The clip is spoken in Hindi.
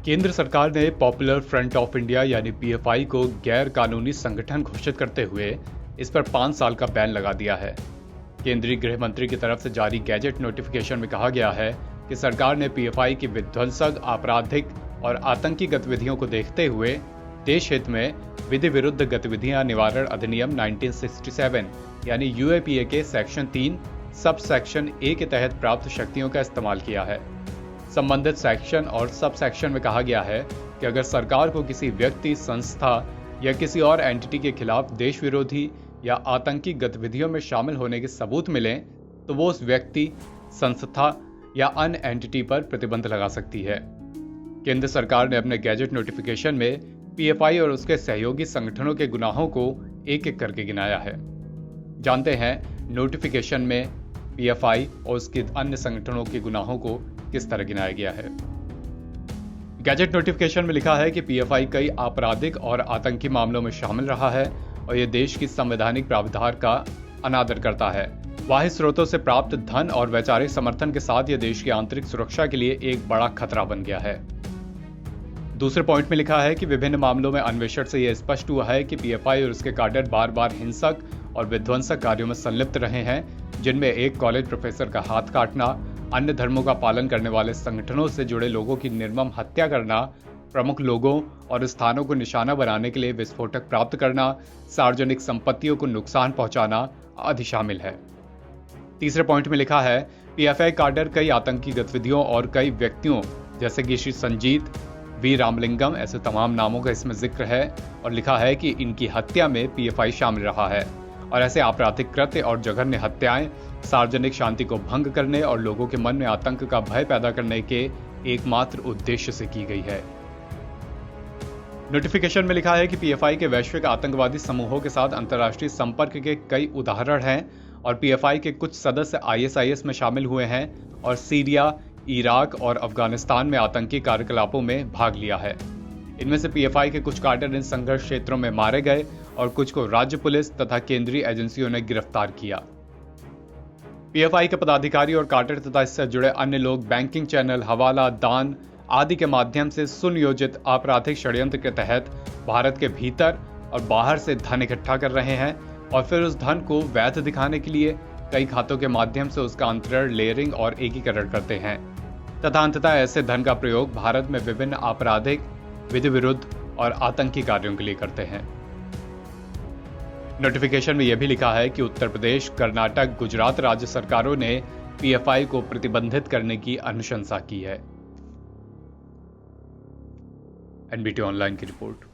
केंद्र सरकार ने पॉपुलर फ्रंट ऑफ इंडिया यानी पीएफआई को गैर कानूनी संगठन घोषित करते हुए इस पर 5 साल का बैन लगा दिया है। केंद्रीय गृह मंत्री की तरफ से जारी गैजेट नोटिफिकेशन में कहा गया है कि सरकार ने पीएफआई की विध्वंसक, आपराधिक और आतंकी गतिविधियों को देखते हुए देश हित में विधि विरुद्ध गतिविधियां निवारण अधिनियम 1967 यानी यूएपीए के सेक्शन 3 सब सेक्शन ए के तहत प्राप्त शक्तियों का इस्तेमाल किया है। संबंधित सेक्शन और सब सेक्शन में कहा गया है कि अगर सरकार को किसी व्यक्ति, संस्था या किसी और एंटिटी के खिलाफ देश विरोधी या आतंकी गतिविधियों में शामिल होने के सबूत मिलें तो वो उस व्यक्ति, संस्था या अन्य एंटिटी पर प्रतिबंध लगा सकती है। केंद्र सरकार ने अपने गैजेट नोटिफिकेशन में पीएफआई और उसके सहयोगी संगठनों के गुनाहों को एक एक करके गिनाया है। जानते हैं नोटिफिकेशन में पीएफआई और उसके अन्य संगठनों के गुनाहों को किस तरह गिनाया गया है। गैजेट नोटिफिकेशन में लिखा है कि पीएफआई कई आपराधिक और आतंकी मामलों में शामिल रहा है और यह देश की संवैधानिक प्रावधान का अनादर करता है। बाह्य स्रोतों से प्राप्त धन और वैचारिक समर्थन के साथ यह देश की आंतरिक सुरक्षा के लिए एक बड़ा खतरा बन गया है। दूसरे पॉइंट में लिखा है कि विभिन्न मामलों में अन्वेषण से यह स्पष्ट हुआ है कि पीएफआई और उसके कैडर बार बार हिंसक और विध्वंसक कार्यों में संलिप्त रहे हैं, जिनमें एक कॉलेज प्रोफेसर का हाथ काटना, अन्य धर्मों का पालन करने वाले संगठनों से जुड़े लोगों की निर्मम हत्या करना, प्रमुख लोगों और स्थानों को निशाना बनाने के लिए विस्फोटक प्राप्त करना, सार्वजनिक संपत्तियों को नुकसान पहुंचाना आदि शामिल है। तीसरे पॉइंट में लिखा है पीएफआई कैडर कई आतंकी गतिविधियों और कई व्यक्तियों जैसे कि श्री संजीत, वी रामलिंगम ऐसे तमाम नामों का इसमें जिक्र है और लिखा है कि इनकी हत्या में पीएफआई शामिल रहा है और ऐसे आपराधिक कृत्य और जघन्य हत्याएं सार्वजनिक शांति को भंग करने और लोगों के मन में आतंक का भय पैदा करने के एकमात्र उद्देश्य से की गई है। नोटिफिकेशन में लिखा है कि पीएफआई के वैश्विक आतंकवादी समूहों के साथ अंतर्राष्ट्रीय संपर्क के कई उदाहरण हैं और पीएफआई के कुछ सदस्य आईएसआईएस में शामिल हुए हैं और सीरिया, इराक और अफगानिस्तान में आतंकी कार्यकलापों में भाग लिया है। इनमें से पीएफआई के कुछ कैडर इन संघर्ष क्षेत्रों में मारे गए और कुछ को राज्य पुलिस तथा केंद्रीय एजेंसियों ने गिरफ्तार किया। पीएफआई के पदाधिकारी और कैडर तथा इससे जुड़े अन्य लोग बैंकिंग चैनल, हवाला, दान आदि के माध्यम से सुनियोजित आपराधिक षड्यंत्र के तहत भारत के भीतर और बाहर से धन इकट्ठा कर रहे हैं और फिर उस धन को वैध दिखाने के लिए कई खातों के माध्यम से उसका अंतरण, लेयरिंग और एकीकरण करते हैं तथा अंततः ऐसे धन का प्रयोग भारत में विभिन्न आपराधिक, विधि विरुद्ध और आतंकी कार्यों के लिए करते हैं। नोटिफिकेशन में यह भी लिखा है कि उत्तर प्रदेश, कर्नाटक, गुजरात राज्य सरकारों ने पीएफआई को प्रतिबंधित करने की अनुशंसा की है। एनबीटी ऑनलाइन की रिपोर्ट।